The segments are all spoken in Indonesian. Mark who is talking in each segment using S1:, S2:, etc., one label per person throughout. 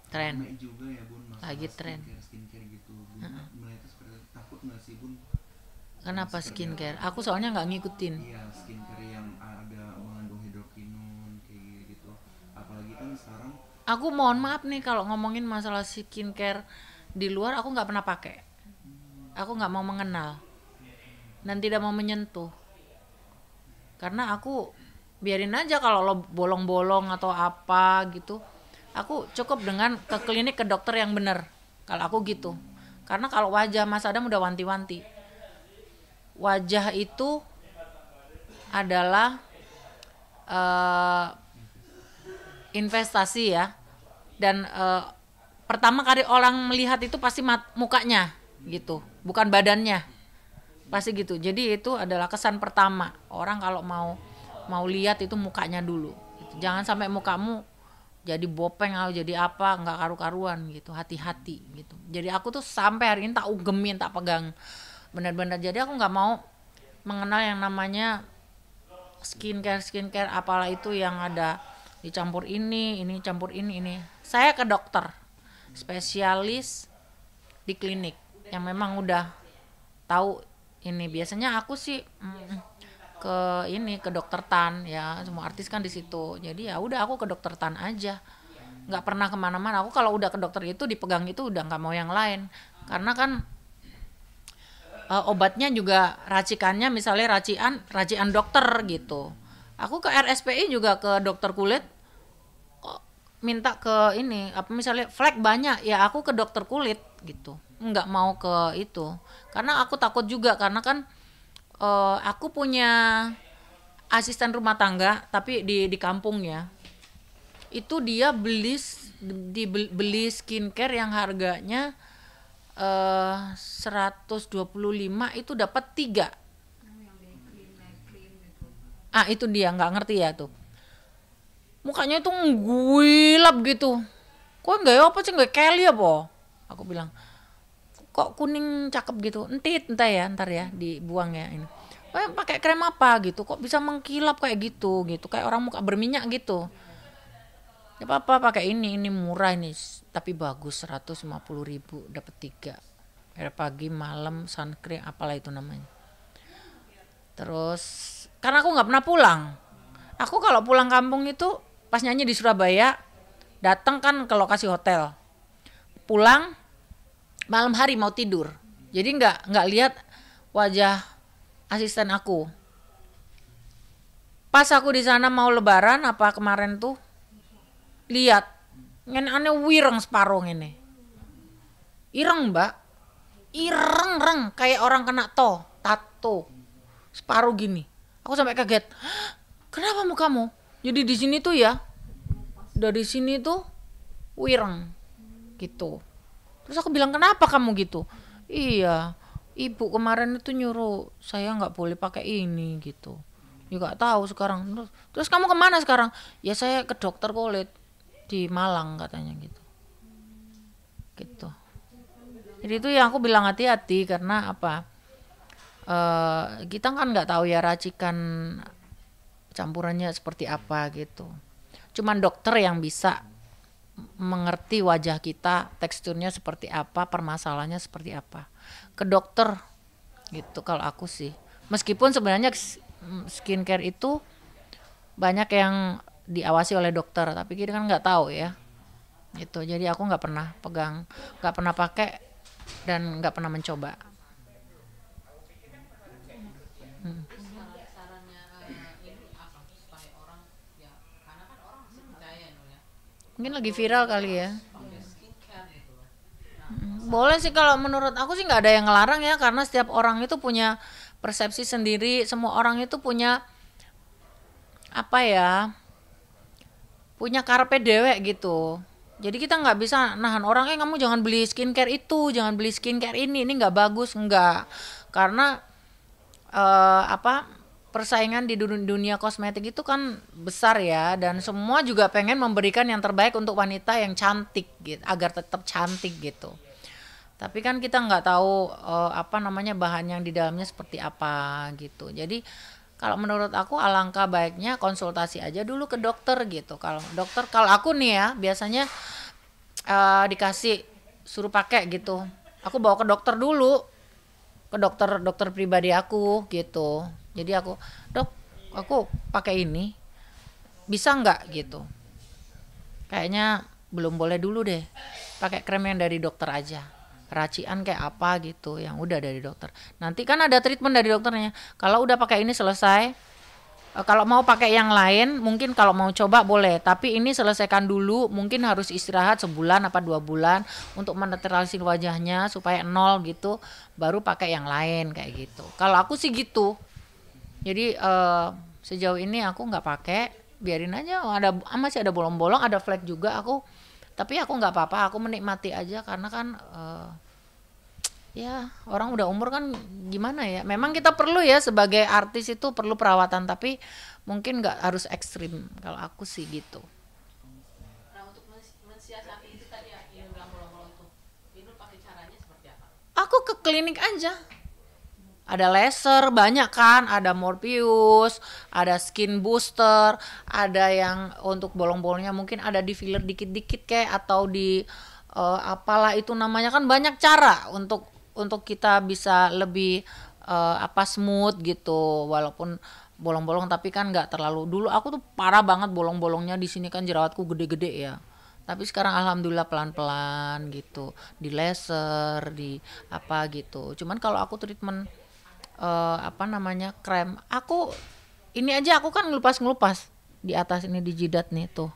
S1: Tren.
S2: Rame juga ya Bun
S1: Lagi
S2: masalah
S1: tren.
S2: skincare gitu. Bun melihatnya seperti itu. Takut nggak sih Bun
S1: Kenapa
S2: seperti
S1: skincare?
S2: apa?
S1: Aku soalnya nggak ngikutin.
S2: Iya, skincare yang ada mengandung hidrokinon kayak gitu. Apalagi kan sekarang
S1: Aku mohon maaf nih kalau ngomongin masalah skincare di luar, aku nggak pernah pakai. Aku nggak mau mengenal dan tidak mau menyentuh. Karena aku biarin aja kalau lo bolong-bolong atau apa gitu. Aku cukup dengan ke klinik, ke dokter yang bener. Kalau aku gitu. Karena kalau wajah Mas Adam udah wanti-wanti. Wajah itu adalah eh, investasi ya. Dan pertama kali orang melihat itu pasti mukanya gitu, bukan badannya. Pasti gitu. Jadi itu adalah kesan pertama. Orang kalau mau mau lihat itu mukanya dulu. Gitu. Jangan sampai mukamu jadi bopeng atau jadi apa, nggak karu-karuan gitu. Hati-hati gitu. Jadi aku tuh sampai hari ini tak ugemin, tak pegang benar-benar. Jadi aku nggak mau mengenal yang namanya skincare apalah itu yang ada dicampur ini campur ini. Saya ke dokter spesialis di klinik yang memang udah tahu ini. Biasanya aku sih ke ini, ke dokter Tan ya, semua artis kan di situ. Jadi ya udah aku ke dokter Tan aja, nggak pernah kemana-mana. Aku kalau udah ke dokter itu dipegang itu udah nggak mau yang lain, karena kan obatnya juga racikannya misalnya racian dokter gitu. Aku ke RSPI juga ke dokter kulit kok minta ke ini apa misalnya flek banyak ya, aku ke dokter kulit gitu, nggak mau ke itu karena aku takut juga. Karena kan aku punya asisten rumah tangga tapi di kampung ya, itu dia beli skincare yang harganya 125 itu dapat 3. Ah itu dia nggak ngerti ya tuh, mukanya itu ngguilap gitu. Kok nggak ya apa sih, nggak Kelly apa? Aku bilang kok kuning cakep gitu. Entit entah ya, ntar ya dibuang ya ini. Pakai krem apa gitu? Kok bisa mengkilap kayak gitu gitu? Kayak orang muka berminyak gitu. Ya apa pakai ini murah ini tapi bagus 150.000 dapat 3. Air pagi malam sunscreen apalah itu namanya. Terus karena aku nggak pernah pulang. Aku kalau pulang kampung itu pas nyanyi di Surabaya, datang kan ke lokasi hotel. Pulang malam hari mau tidur. Jadi nggak lihat wajah asisten aku. Pas aku di sana mau lebaran apa kemarin tuh, lihat ngen aneh wireng separuh ini. Ireng, Mbak. Ireng reng kayak orang kena tato. Separuh gini. Aku sampai kaget. Kenapa mukamu? Jadi di sini tuh ya, dari sini tuh wireng gitu. Terus aku bilang kenapa kamu gitu? Iya, ibu kemarin itu nyuruh saya nggak boleh pakai ini gitu. Ya nggak tahu sekarang. Terus kamu kemana sekarang? Ya saya ke dokter kulit di Malang katanya gitu. Gitu. Jadi itu yang aku bilang hati-hati karena apa? Kita kan nggak tahu ya racikan campurannya seperti apa gitu. Cuman dokter yang bisa mengerti wajah kita, teksturnya seperti apa, permasalahannya seperti apa. Ke dokter gitu kalau aku sih. Meskipun sebenarnya skincare itu banyak yang diawasi oleh dokter, tapi kita kan nggak tahu ya. Gitu. Jadi aku nggak pernah pegang, nggak pernah pakai dan nggak pernah mencoba. Hmm. Mungkin lagi viral kali ya. Boleh sih, kalau menurut aku sih nggak ada yang ngelarang ya, karena setiap orang itu punya persepsi sendiri. Semua orang itu punya apa ya, punya karpe dewek gitu. Jadi kita nggak bisa nahan orang, kamu jangan beli skincare itu, jangan beli skincare ini nggak bagus, nggak. Karena apa, persaingan di dunia kosmetik itu kan besar ya, dan semua juga pengen memberikan yang terbaik untuk wanita yang cantik gitu, agar tetap cantik gitu. Tapi kan kita nggak tahu apa namanya bahan yang di dalamnya seperti apa gitu. Jadi kalau menurut aku alangkah baiknya konsultasi aja dulu ke dokter gitu. Kalau dokter, kalau aku nih ya biasanya dikasih suruh pakai gitu. Aku bawa ke dokter dulu, ke dokter pribadi aku gitu. Jadi dok, aku pakai ini bisa nggak gitu. Kayaknya belum boleh dulu deh, pakai krem yang dari dokter aja, racian kayak apa gitu yang udah dari dokter. Nanti kan ada treatment dari dokternya, kalau udah pakai ini selesai, kalau mau pakai yang lain mungkin, kalau mau coba boleh, tapi ini selesaikan dulu, mungkin harus istirahat sebulan apa 2 bulan untuk menetralisir wajahnya supaya nol gitu, baru pakai yang lain kayak gitu. Kalau aku sih gitu. Jadi sejauh ini aku nggak pakai, biarin aja. Masih ada bolong-bolong, ada flek juga aku, tapi aku nggak apa-apa, aku menikmati aja karena kan ya orang udah umur kan, gimana ya, memang kita perlu ya sebagai artis itu perlu perawatan, tapi mungkin nggak harus ekstrim, kalau aku sih gitu.
S3: Nah, untuk mensiasati itu tadi ya, yang bilang bolong-bolong tuh, Inul pakai caranya seperti apa?
S1: Aku ke klinik aja, ada laser banyak kan, ada Morpheus, ada skin booster, ada yang untuk bolong-bolongnya mungkin ada di filler dikit-dikit kayak, atau di apalah itu namanya, kan banyak cara untuk kita bisa lebih smooth gitu, walaupun bolong-bolong tapi kan nggak terlalu. Dulu aku tuh parah banget bolong-bolongnya, di sini kan jerawatku gede-gede ya, tapi sekarang alhamdulillah pelan-pelan gitu, di laser, di apa gitu. Cuman kalau aku treatment krem, aku ini aja, aku kan ngelupas di atas ini, di jidat nih tuh,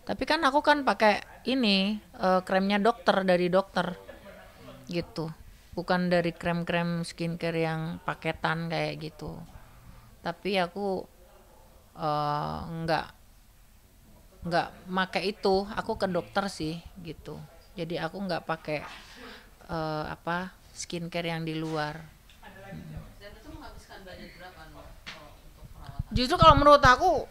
S1: tapi kan aku kan pakai ini kremnya dokter, dari dokter gitu, bukan dari krem-krem skincare yang paketan kayak gitu. Tapi aku nggak pakai itu, aku ke dokter sih gitu. Jadi aku nggak pakai skincare yang di luar.
S3: Dan itu menghabiskan budget berapa untuk perawatan?
S1: Justru kalau menurut aku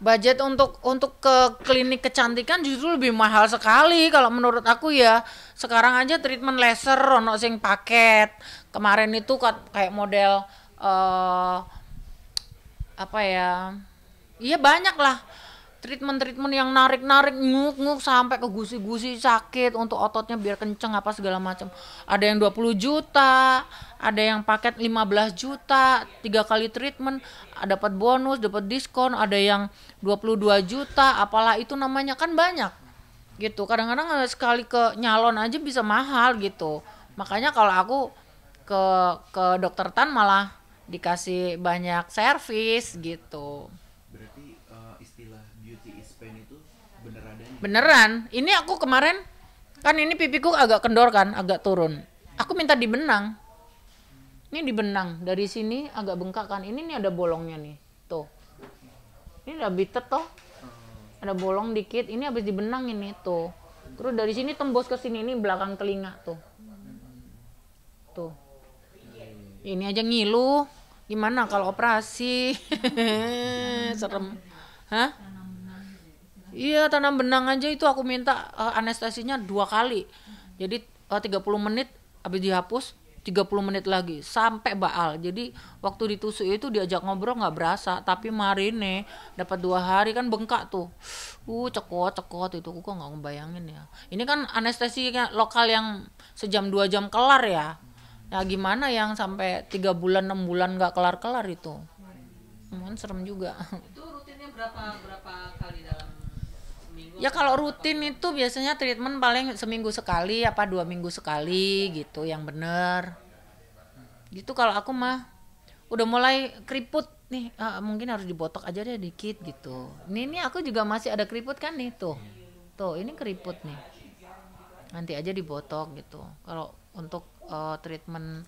S1: budget untuk ke klinik kecantikan justru lebih mahal sekali kalau menurut aku ya. Sekarang aja treatment laser ono sing paket. Kemarin itu kayak model apa ya? Iya banyak lah. Treatment yang narik-narik, nguk-nguk sampai ke gusi-gusi sakit, untuk ototnya biar kenceng apa segala macam. Ada yang 20 juta, ada yang paket 15 juta, 3 kali treatment, dapat bonus, dapat diskon, ada yang 22 juta, apalah itu namanya, kan banyak. Gitu. Kadang-kadang sekali ke nyalon aja bisa mahal gitu. Makanya kalau aku ke dokter Tan malah dikasih banyak servis gitu.
S2: Berarti istilah beauty is pain itu bener adanya?
S1: Beneran. Ini aku kemarin kan, ini pipiku agak kendor kan, agak turun. Aku minta dibenang. Ini dibenang dari sini agak bengkak kan. Ini nih ada bolongnya nih. Tuh. Ini udah bitet toh. Ada bolong dikit. Ini habis dibenang ini tuh. Terus dari sini tembus ke sini, ini belakang telinga tuh. Tuh. Ini aja ngilu. Gimana kalau operasi? Serem. Hah? Iya, tanam benang aja itu aku minta anestesinya 2 kali. Jadi 30 menit habis dihapus, 30 menit lagi sampai baal. Jadi waktu ditusuk itu diajak ngobrol nggak berasa, tapi marine dapat 2 hari kan bengkak tuh. Cekot itu, aku kok nggak ngebayangin ya. Ini kan anestesi lokal yang sejam 2 jam kelar ya. Ya gimana yang sampai 3 bulan 6 bulan nggak kelar-kelar itu. Serem juga.
S3: Itu rutinnya berapa kali dalam seminggu?
S1: Ya kalau rutin itu biasanya treatment paling seminggu sekali apa 2 minggu sekali gitu, yang bener. Gitu kalau aku mah. Udah mulai keriput nih, mungkin harus dibotok aja deh dikit gitu. Ini aku juga masih ada keriput kan nih tuh. Tuh ini keriput nih. Nanti aja dibotok gitu. Kalau untuk treatment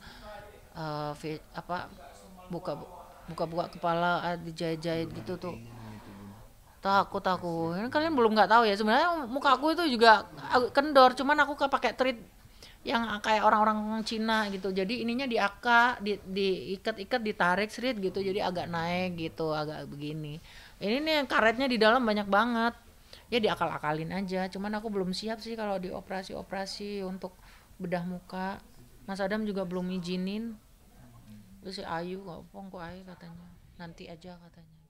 S1: buka kepala, dijahit-jahit gitu tuh. Takut aku. Ini kalian belum nggak tahu ya, sebenarnya muka aku itu juga kendor, cuman aku pakai treat yang kayak orang-orang Cina gitu. Jadi ininya diikat-ikat, ditarik seret gitu. Jadi agak naik gitu, agak begini. Ini nih karetnya di dalam banyak banget. Ya diakal-akalin aja. Cuman aku belum siap sih kalau dioperasi untuk bedah muka. Mas Adam juga belum izinin. Terus si Ayu, kok Ayu katanya nanti aja katanya.